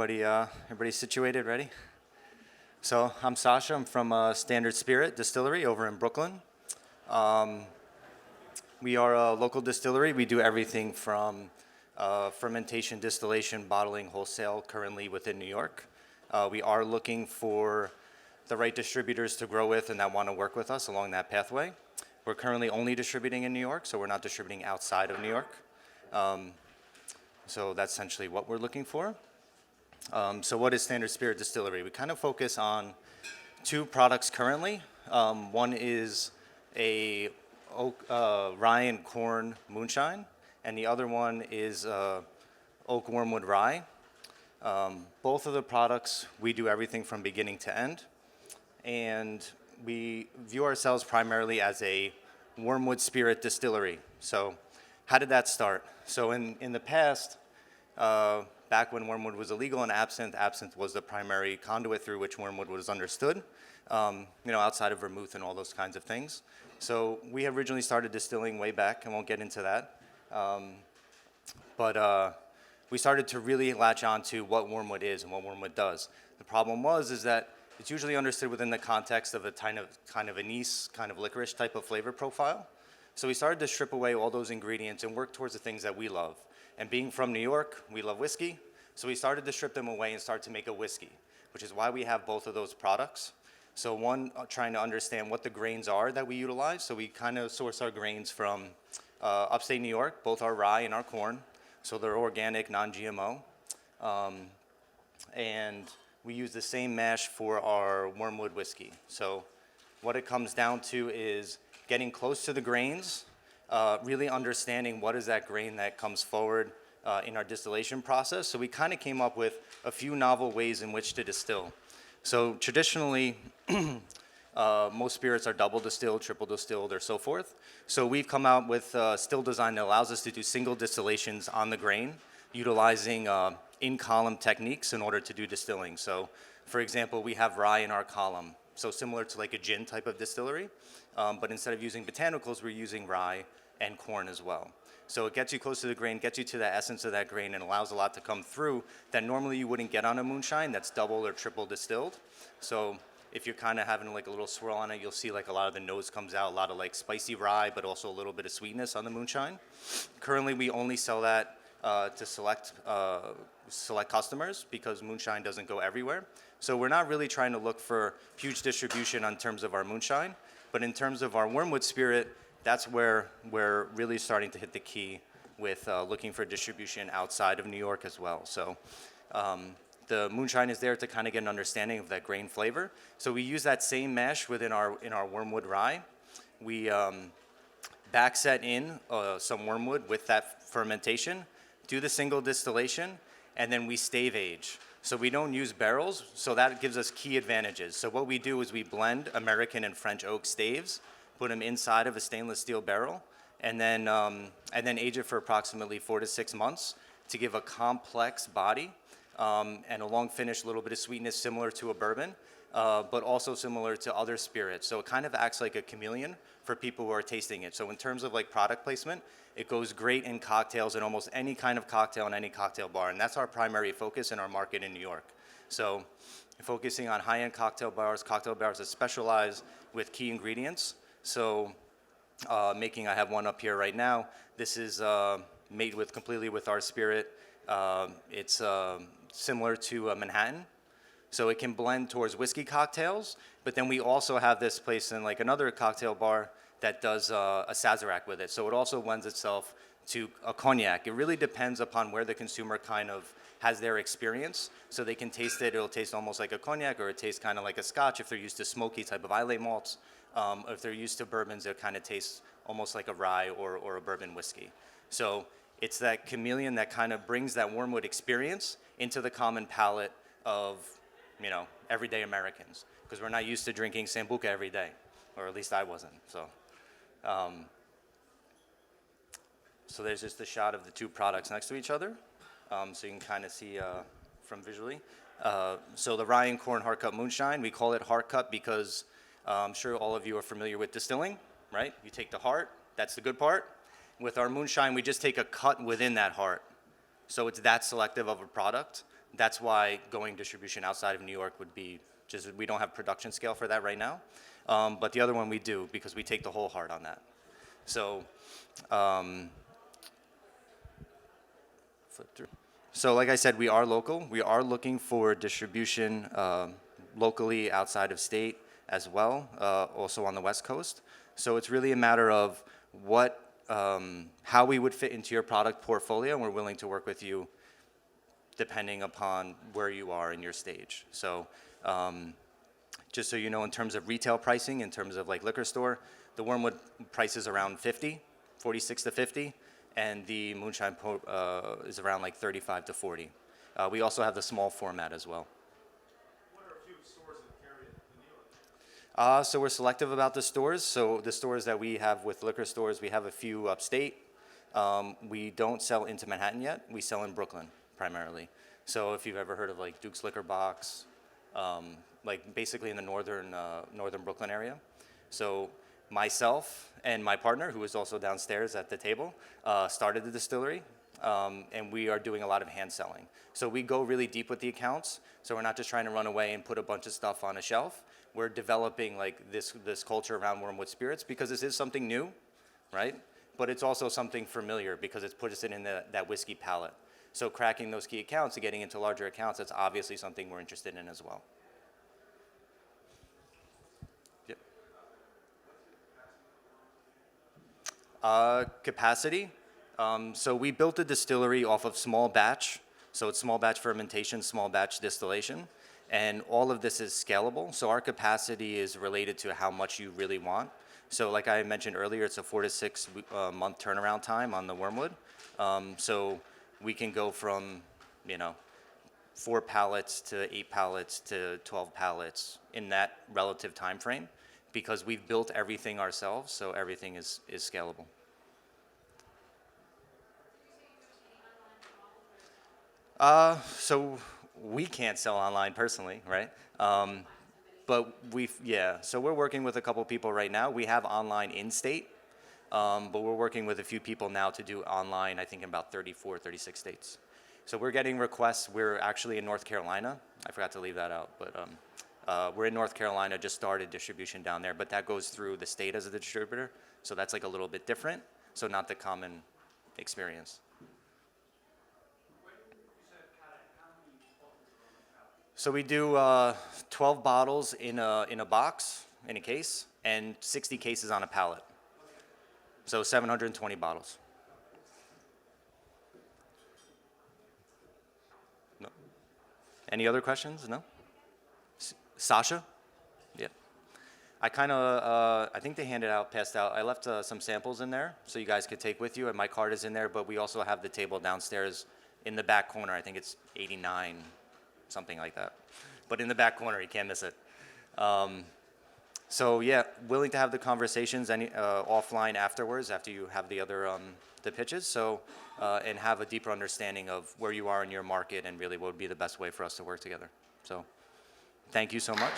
Everybody situated, ready? So I'm Sasha. I'm from Standard Spirit Distillery over in Brooklyn. We are a local distillery. We do everything from fermentation, distillation, bottling, wholesale, currently within New York. We are looking for the right distributors to grow with and that want to work with us along that pathway. We're currently only distributing in New York, so we're not distributing outside of New York. So that's essentially what we're looking for. So what is Standard Spirit Distillery? We kind of focus on two products currently. One is a Rye and Corn Moonshine, and the other one is Oak Wormwood Rye. Both of the products, we do everything from beginning to end, and we view ourselves primarily as a Wormwood spirit distillery. So how did that start? So in the past, back when Wormwood was illegal in Absinthe, Absinthe was the primary conduit through which Wormwood was understood, outside of vermouth and all those kinds of things. So we originally started distilling way back, and won't get into that. But we started to really latch on to what Wormwood is and what Wormwood does. The problem is that it's usually understood within the context of a kind of anise, kind of licorice type of flavor profile. So we started to strip away all those ingredients and work towards the things that we love. And being from New York, we love whiskey. So we started to strip them away and start to make a whiskey, which is why we have both of those products. So one, trying to understand what the grains are that we utilize. So we kind of source our grains from upstate New York, both our rye and our corn. So they're organic, non-GMO. And we use the same mash for our Wormwood whiskey. So what it comes down to is getting close to the grains, really understanding what is that grain that comes forward in our distillation process. So we kind of came up with a few novel ways in which to distill. So traditionally, most spirits are double distilled, triple distilled, or so forth. So we've come out with a still design that allows us to do single distillations on the grain, utilizing in-column techniques in order to do distilling. So for example, we have rye in our column. So similar to like a gin type of distillery, but instead of using botanicals, we're using rye and corn as well. So it gets you close to the grain, gets you to the essence of that grain, and allows a lot to come through that normally you wouldn't get on a moonshine that's double or triple distilled. So if you're kind of having like a little swirl on it, you'll see like a lot of the nose comes out, a lot of like spicy rye, but also a little bit of sweetness on the moonshine. Currently, we only sell that to select customers because moonshine doesn't go everywhere. So we're not really trying to look for huge distribution in terms of our moonshine, but in terms of our Wormwood spirit, that's where we're really starting to hit the key with looking for distribution outside of New York as well. So the moonshine is there to kind of get an understanding of that grain flavor. So we use that same mash in our Wormwood rye. We backset in some wormwood with that fermentation, do the single distillation, and then we stave age. So we don't use barrels, so that gives us key advantages. So what we do is we blend American and French oak staves, put them inside of a stainless steel barrel, and then age it for approximately 4 to 6 months to give a complex body and a long finish, a little bit of sweetness similar to a bourbon, but also similar to other spirits. So it kind of acts like a chameleon for people who are tasting it. So in terms of like product placement, it goes great in cocktails and almost any kind of cocktail in any cocktail bar, and that's our primary focus in our market in New York. So focusing on high-end cocktail bars that specialize with key ingredients. So I have one up here right now. This is made completely with our spirit. It's similar to Manhattan. So it can blend towards whiskey cocktails, but then we also have this place in like another cocktail bar that does a Sazerac with it. So it also lends itself to a cognac. It really depends upon where the consumer kind of has their experience. So they can taste it, it'll taste almost like a cognac, or it tastes kind of like a scotch if they're used to smoky type of Islay malts. If they're used to bourbons, it kind of tastes almost like a rye or a bourbon whiskey. So it's that chameleon that kind of brings that Wormwood experience into the common palate of, everyday Americans, because we're not used to drinking Sambuca every day, or at least I wasn't. So there's just a shot of the two products next to each other, so you can kind of see from visually. So the Rye and Corn Heartcut Moonshine, we call it Heartcut because I'm sure all of you are familiar with distilling, right? You take the heart, that's the good part. With our moonshine, we just take a cut within that heart. So it's that selective of a product That's why going distribution outside of New York would be just, we don't have production scale for that right now. But the other one we do, because we take the whole heart on that. So, flip through. So like I said, we are local. We are looking for distribution locally outside of state as well, also on the West Coast. So it's really a matter of what, how we would fit into your product portfolio, and we're willing to work with you depending upon where you are in your stage. So just so you know, in terms of retail pricing, in terms of like liquor store, the Wormwood price is around 46 to 50, and the moonshine is around like 35 to 40. We also have the small format as well. What are a few stores that carry it in New York? So we're selective about the stores. So the stores that we have with liquor stores, we have a few upstate. We don't sell into Manhattan yet. We sell in Brooklyn primarily. So if you've ever heard of like Duke's Liquor Box, like basically in the northern Brooklyn area. So myself and my partner, who is also downstairs at the table, started the distillery, and we are doing a lot of hand selling. So we go really deep with the accounts. So we're not just trying to run away and put a bunch of stuff on a shelf. We're developing like this culture around Wormwood spirits because this is something new, right? But it's also something familiar because it's put us in that whiskey palette. So cracking those key accounts and getting into larger accounts, that's obviously something we're interested in as well. Yep. Capacity. So we built a distillery off of small batch. So it's small batch fermentation, small batch distillation. And all of this is scalable. So our capacity is related to how much you really want. So like I mentioned earlier, it's a 4 to 6 month turnaround time on the Wormwood. So we can go from, 4 pallets to 8 pallets to 12 pallets in that relative time frame because we've built everything ourselves, so everything is scalable. So we can't sell online personally, right? But so we're working with a couple people right now. We have online in-state, but we're working with a few people now to do online, I think in about 34, 36 states. So we're getting requests. We're actually in North Carolina. I forgot to leave that out, but we're in North Carolina, just started distribution down there, but that goes through the state as a distributor. So that's like a little bit different, so not the common experience. So we do 12 bottles in a box, in a case, and 60 cases on a pallet. So 720 bottles. No. Any other questions? No? Sasha? Yeah. I think they passed out. I left some samples in there so you guys could take with you, and my card is in there, but we also have the table downstairs in the back corner. I think it's 89. Something like that. But in the back corner, you can't miss it. So yeah, willing to have the conversations offline afterwards, after you have the other the pitches. So and have a deeper understanding of where you are in your market and really what would be the best way for us to work together. So thank you so much.